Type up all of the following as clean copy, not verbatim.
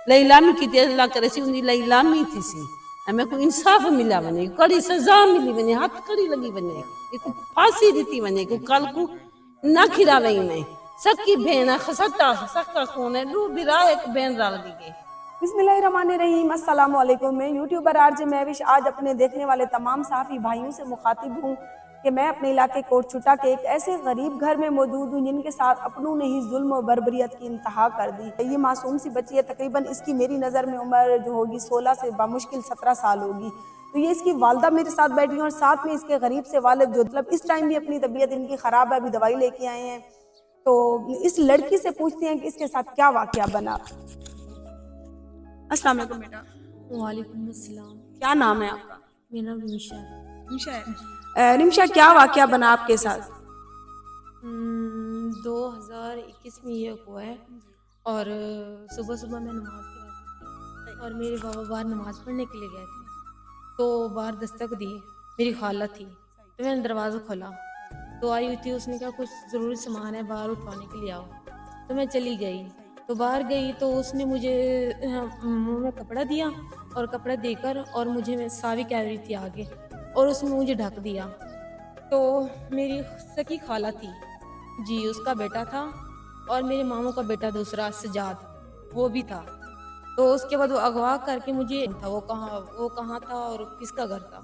लैलामी की अल्लाह करे सी उनकी लैलामी थी सी हमें को इंसाफ मिला वने कड़ी सजा मिली वने हाथ कड़ी लगी वने को फांसी दी वने को कल को ना खिरावे में सकी भेण खसता सका कोने लू बिरा एक भेण डाल दी गई। बिस्मिल्लाहिर्रहमानिर्रहीम, अस्सलाम वालेकुम। मैं यूट्यूबर आरजे महविश आज अपने देखने वाले तमाम साफ़ी भाइयों से मुखातिब हूँ कि मैं अपने इलाके कोट छुटा के एक ऐसे गरीब घर में मौजूद हूँ जिनके साथ अपनों ने ही जुल्म और बर्बरियत की इंतहा कर दी। ये मासूम सी बच्ची है, तकरीबन इसकी मेरी नज़र में उम्र जो होगी 16 से बामुश्किल 17 साल होगी। तो ये इसकी वालदा मेरे साथ बैठी हैं और साथ में इसके गरीब से वालिद जो मतलब इस टाइम भी अपनी तबीयत इनकी ख़राब है, अभी दवाई लेके आए हैं। तो इस लड़की से पूछते हैं कि इसके साथ क्या वाक़या बना। अस्सलाम वालेकुम बेटा। वालेकुम अस्सलाम। क्या नाम है आपका? मेरा नाम रिमशा है। रिमशा है। रिमशा, क्या वाक़या बना आपके साथ? 2021 में ये हुआ है और सुबह सुबह मैं नमाज पढ़ी थी और मेरे बाबा बाहर नमाज पढ़ने के लिए गए थे, तो बाहर दस्तक दी, मेरी खाला थी, तो मैंने दरवाज़ा खोला तो आई हुई थी। उसने कहा कुछ ज़रूरी सामान है बाहर उठवाने के लिए आओ, तो मैं चली गई। तो बाहर गई तो उसने मुझे मुँह में कपड़ा दिया और कपड़ा देकर और मुझे सावी कह रही थी आगे और उसमें मुझे ढक दिया। तो मेरी सकी खाला थी जी, उसका बेटा था और मेरे मामू का बेटा दूसरा सजाद वो भी था। तो उसके बाद वो अगवा करके मुझे था वो कहाँ था और किसका घर था।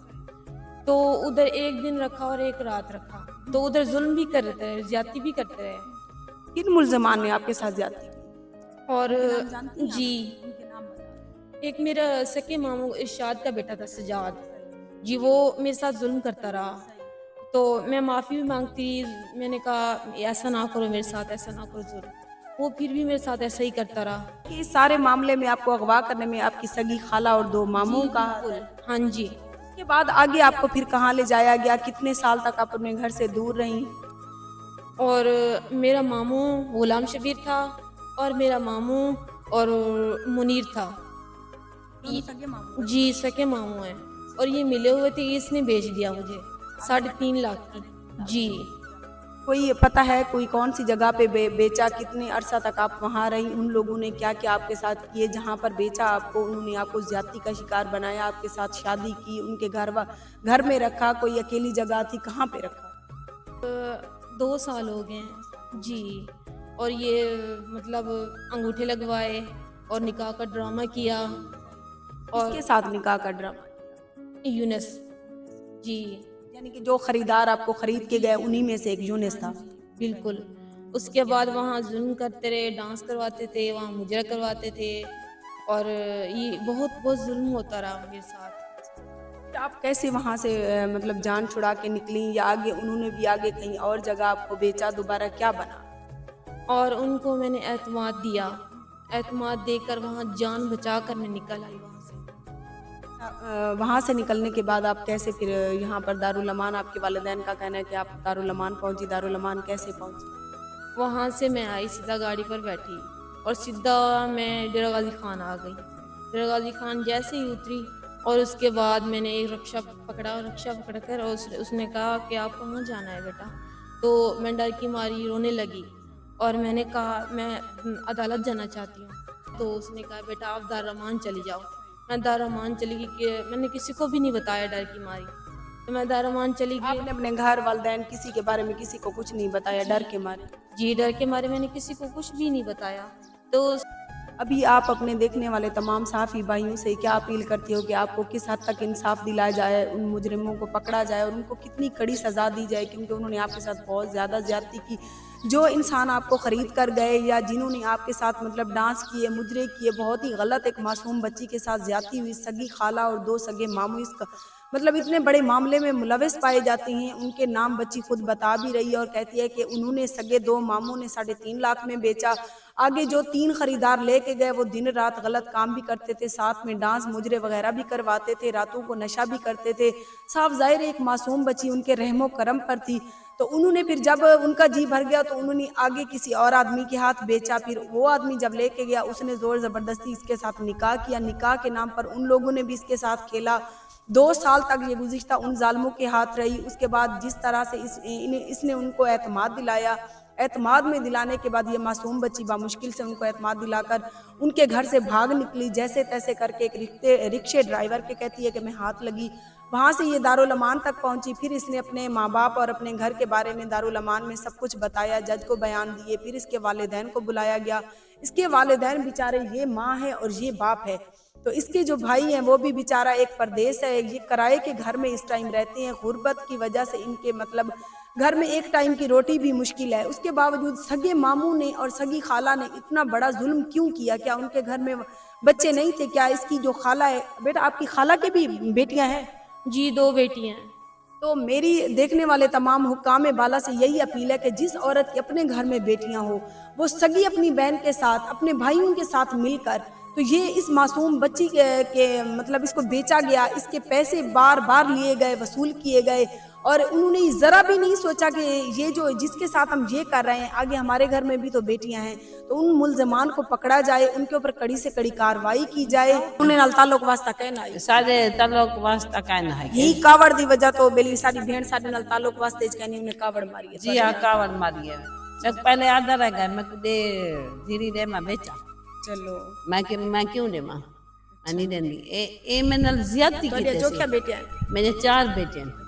तो उधर एक दिन रखा और एक रात रखा, तो उधर जुल्म भी करते रहे, ज्यादती भी करते रहे। किन मुल्ज़मान ने आपके साथ ज्यादती की? और जी, एक मेरा सके मामू इरशाद का बेटा था सजाद जी, वो मेरे साथ जुल्म करता रहा। तो मैं माफ़ी भी मांगती, मैंने कहा ऐसा ना करो मेरे साथ, ऐसा ना करो जुल्म, वो फिर भी मेरे साथ ऐसा ही करता रहा। कि इस सारे मामले में आपको अगवा करने में आपकी सगी खाला और 2 मामू का? हाँ जी। उसके बाद आगे आपको फिर कहाँ ले जाया गया? कितने साल तक आप अपने घर से दूर रही? और मेरा मामू गुलाम शबीर था और मेरा मामू और मुनीर था जी, सके मामू हैं और ये मिले हुए थे। इसने बेच दिया मुझे 3.5 लाख की जी। कोई पता है कोई कौन सी जगह पे बेचा? कितने अरसा तक आप वहाँ रही? उन लोगों ने क्या क्या आपके साथ किए जहाँ पर बेचा आपको? उन्होंने आपको ज्यादती का शिकार बनाया, आपके साथ शादी की, उनके घर में रखा, कोई अकेली जगह थी, कहाँ पे रखा? 2 साल हो गए हैं जी। और ये मतलब अंगूठे लगवाए और निकाह का ड्रामा किया। और किसके साथ निकाह का ड्रामा? यूनस जी, यानी कि जो खरीदार आपको खरीद के गए उन्हीं में से एक यूनस था? बिल्कुल। उसके बाद वहाँ जुल्म करते रहे, डांस करवाते थे, वहाँ मुजरा करवाते थे और ये बहुत जुल्म होता रहा मेरे साथ। आप कैसे वहाँ से मतलब जान छुड़ा के निकली, या आगे उन्होंने भी आगे कहीं और जगह आपको बेचा? दोबारा क्या बना? और उनको मैंने एतमाद दिया, एतमाद देकर वहाँ जान बचा कर मैं निकल आई वहाँ से। वहाँ से निकलने के बाद आप कैसे फिर यहाँ पर दारुल अमान? आपके वालिदैन का कहना है कि आप दारुल अमान पहुँची। दारुल अमान कैसे पहुँची? वहाँ से मैं आई, सीधा गाड़ी पर बैठी और सीधा मैं डेरा गाजी खान आ गई। डेरा गाजी खान जैसे ही उतरी और उसके बाद मैंने एक रिक्शा पकड़ कर और उसने कहा कि आप कहाँ जाना है बेटा? तो मैं डर की मारी रोने लगी और मैंने कहा मैं अदालत जाना चाहती हूँ। तो उसने कहा बेटा आप दारुल चली जाओ। मैं दारुल चली गई कि मैंने किसी को भी नहीं बताया डर की मारी, तो मैं दारुल चली गई। आपने अपने घर वालिदैन किसी के बारे में किसी को कुछ नहीं बताया डर के मारे? जी, डर के मारे मैंने किसी को कुछ भी नहीं बताया। तो अभी आप अपने देखने वाले तमाम साफ़ी भाइयों से क्या अपील करती हो कि आपको किस हद तक इंसाफ दिलाया जाए, उन मुजरिमों को पकड़ा जाए और उनको कितनी कड़ी सज़ा दी जाए, क्योंकि उन्होंने आपके साथ बहुत ज़्यादा ज़्यादती की। जो इंसान आपको ख़रीद कर गए या जिन्होंने आपके साथ मतलब डांस किए, मुजरे किए, बहुत ही गलत एक मासूम बच्ची के साथ ज़्यादती हुई। सगी खाला और 2 सगे मामू इसका मतलब इतने बड़े मामले में मुलविस पाए जाते हैं। उनके नाम बच्ची खुद बता भी रही है और कहती है कि उन्होंने सगे 2 मामू ने 3.5 लाख में बेचा। आगे जो 3 खरीदार लेके गए वो दिन रात गलत काम भी करते थे, साथ में डांस मुजरे वगैरह भी करवाते थे, रातों को नशा भी करते थे। साफ जाहिर है एक मासूम बच्ची उनके रहमो करम पर थी। तो उन्होंने फिर जब उनका जी भर गया तो उन्होंने आगे किसी और आदमी के हाथ बेचा। फिर वो आदमी जब लेके गया उसने जोर ज़बरदस्ती इसके साथ निकाह किया। निकाह के नाम पर उन लोगों ने भी इसके साथ खेला। 2 साल तक ये गुज़िश्ता उन जालिमों के हाथ रही। उसके बाद जिस तरह से इसने उनको एतमाद दिलाया, एतमाद में दिलाने के बाद ये मासूम बच्ची बामुश्किल से उनको एतमाद दिलाकर उनके घर से भाग निकली। जैसे तैसे करके एक रिक्शे ड्राइवर के कहती है कि मैं हाथ लगी, वहाँ से ये दारुल अमान तक पहुँची। फिर इसने अपने माँ बाप और अपने घर के बारे में दारुल अमान में सब कुछ बताया, जज को बयान दिए। फिर इसके वालिदैन को बुलाया गया। इसके वालिदैन बेचारे, ये माँ है और ये बाप है, तो इसके जो भाई हैं वो भी बेचारा एक परदेश है। ये किराए के घर में इस टाइम रहते हैं। गुर्बत की वजह से इनके मतलब घर में एक टाइम की रोटी भी मुश्किल है। उसके बावजूद सगे मामू ने और सगी खाला ने इतना बड़ा जुल्म क्यों किया? क्या उनके घर में बच्चे नहीं थे? क्या इसकी जो खाला है, बेटा आपकी खाला के भी बेटियां हैं? जी 2 बेटियां हैं। तो मेरी देखने वाले तमाम हुक्काम बाला से यही अपील है कि जिस औरत के अपने घर में बेटियां हो, वो सगी अपनी बहन के साथ, अपने भाइयों के साथ मिलकर, तो ये इस मासूम बच्ची के मतलब इसको बेचा गया, इसके पैसे बार बार लिए गए, वसूल किए गए, और उन्होंने ज़रा भी नहीं सोचा कि ये जो जिसके साथ हम ये कर रहे हैं, आगे हमारे घर में भी तो बेटियां हैं, तो उन मुलजमान को पकड़ा जाए, उनके ऊपर कड़ी से कड़ी कार्रवाई की जाए। उन्हें नाल ताल्लुक वास्ता कहना है, सारे ताल्लुक वास्ता कहना है यही कावड़ दी वजह तो बेली सारी भेड़ सारे नाल ताल्लुक वास्ते कहनी उन्हें कावड़ मारी है। जी हाँ, कावड़ मारी है। मैं पहले आधा रह गया, मैं दे धीरे दे मैं बेचा, चलो मैं क्यों दे मां, मैं नहीं देंदी। ए मैं नल ज्यादती की जो क्या बेटे हैं? मेरे 4 बेटे हैं।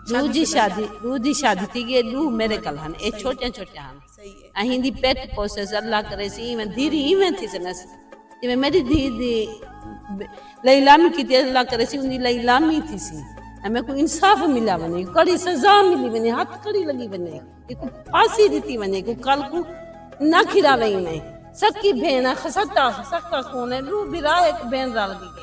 दूजी शादी थी कि 2 मेरे कल हन, ए छोटे छोटे हन। सही है। अहिंदी पेट पोसे अल्लाह करे सी मैं धीरे ही मैं थी सनस ये मेरी दी लैलामी की थी, अल्लाह करे सी उन्हीं लैलामी थी सी। हमें को इंसाफ मिला बने, कड़ी सजा मिली बने, हाथ कड़ी लगी बने, को फांसी दी बने, को कल को ना खिरावे में सबकी भेड़ खसता खून है, रू बिरा एक भेड़ डाल दी गई।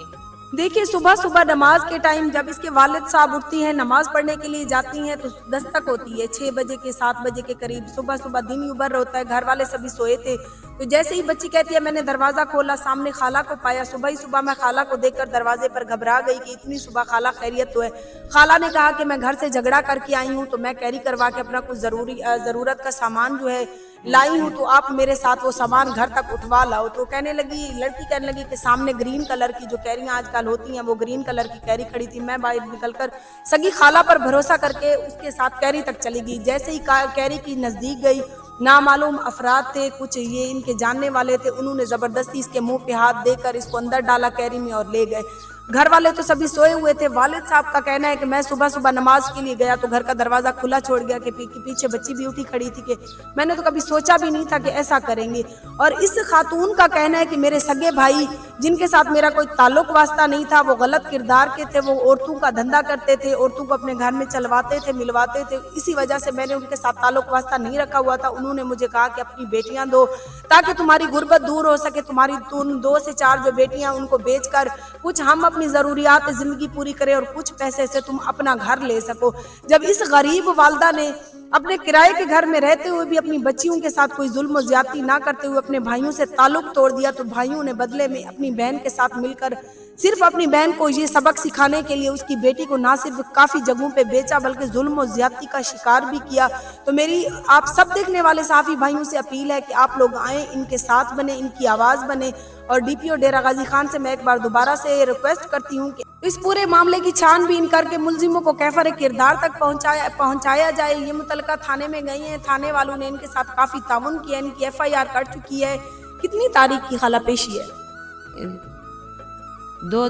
देखिए सुबह सुबह नमाज के टाइम जब इसके वालिद साहब उठती हैं, नमाज पढ़ने के लिए जाती हैं, तो दस्तक होती है 6 बजे के 7 बजे के करीब। सुबह सुबह दिन उबर होता है, घर वाले सभी सोए थे। तो जैसे ही बच्ची कहती है मैंने दरवाजा खोला, सामने खाला को पाया। सुबह ही सुबह मैं खाला को देखकर दरवाजे पर घबरा गई कि इतनी सुबह खाला खैरियत तो है। खाला ने कहा कि मैं घर से झगड़ा करके आई हूँ, तो मैं कैरी करवा के अपना कुछ जरूरत का सामान जो है लाई हूँ, तो आप मेरे साथ वो सामान घर तक उठवा लाओ। तो लड़की कहने लगी कि सामने ग्रीन कलर की जो कैरियां आजकल होती हैं, वो ग्रीन कलर की कैरी खड़ी थी। मैं बाहर निकलकर सगी खाला पर भरोसा करके उसके साथ कैरी तक चली गई। जैसे ही कैरी की नजदीक गई, नामालूम अफराद थे, कुछ ये इनके जानने वाले थे, उन्होंने जबरदस्ती इसके मुंह पे हाथ देकर इसको अंदर डाला कैरी में और ले गए। घर वाले तो सभी सोए हुए थे। वालिद साहब का कहना है कि मैं सुबह सुबह नमाज के लिए गया तो घर का दरवाजा खुला छोड़ गया कि पीछे बच्ची भी उठी खड़ी थी, कि मैंने तो कभी सोचा भी नहीं था कि ऐसा करेंगे। और इस खातून का कहना है कि मेरे सगे भाई जिनके साथ मेरा कोई ताल्लुक वास्ता नहीं था, वो गलत किरदार के थे, वो औरतों का धंधा करते थे, औरतों को अपने घर में चलवाते थे, मिलवाते थे। इसी वजह से मैंने उनके साथ ताल्लुक वास्ता नहीं रखा हुआ था। उन्होंने मुझे कहा कि अपनी बेटियां दो ताकि तुम्हारी गुर्बत दूर हो सके, तुम्हारी 2 से 4 जो बेटियां उनको बेचकर कुछ हम अपनी जरूरियात जिंदगी पूरी करें और कुछ पैसे से तुम अपना घर ले सको। जब इस गरीब वालदा ने अपने किराए के घर में रहते हुए भी अपनी बच्चियों के साथ कोई जुल्म और ज्यादती ना करते हुए अपने भाइयों से ताल्लुक तोड़ दिया, तो भाइयों ने बदले में अपनी बहन के साथ मिलकर सिर्फ अपनी बहन को ये सबक सिखाने के लिए उसकी बेटी को ना सिर्फ काफी जगहों पे बेचा बल्कि जुल्म और ज्यादती का शिकार भी किया। तो मेरी आप सब देखने वाले साफी भाइयों से अपील है कि आप लोग आए, इनके साथ बने, इनकी आवाज बने। और डीपीओ डेरा गाजी खान से मैं एक बार दोबारा से रिक्वेस्ट करती हूँ कि इस पूरे मामले की छानबीन करके मुलजिमों को कैफर किरदार तक पहुंचाया जाए। ये मुतलका थाने में गई हैं, थाने वालों ने इनके साथ काफी ताउन किया, इनकी FIR कट चुकी है। कितनी तारीख की खाला पेशी है? 2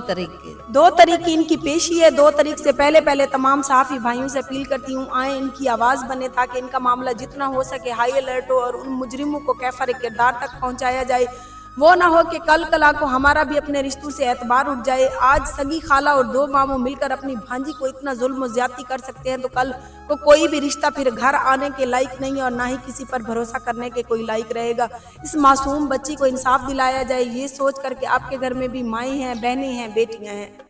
तारीख की इनकी पेशी है। 2 तारीख से पहले तमाम सहाफी भाइयों से अपील करती हूँ आए, इनकी आवाज बने ताकि इनका मामला जितना हो सके हाई अलर्ट हो और उन मुजरिमों को कैफर किरदार तक पहुंचाया जाए। वो ना हो कि कल कला को हमारा भी अपने रिश्तों से एतबार उठ जाए। आज सगी खाला और 2 मामू मिलकर अपनी भांजी को इतना जुल्म और ज्यादती कर सकते हैं, तो कल को कोई भी रिश्ता फिर घर आने के लायक नहीं और ना ही किसी पर भरोसा करने के कोई लायक रहेगा। इस मासूम बच्ची को इंसाफ दिलाया जाए, ये सोच करके आपके घर में भी माएँ हैं, बहनें हैं, बेटियां हैं।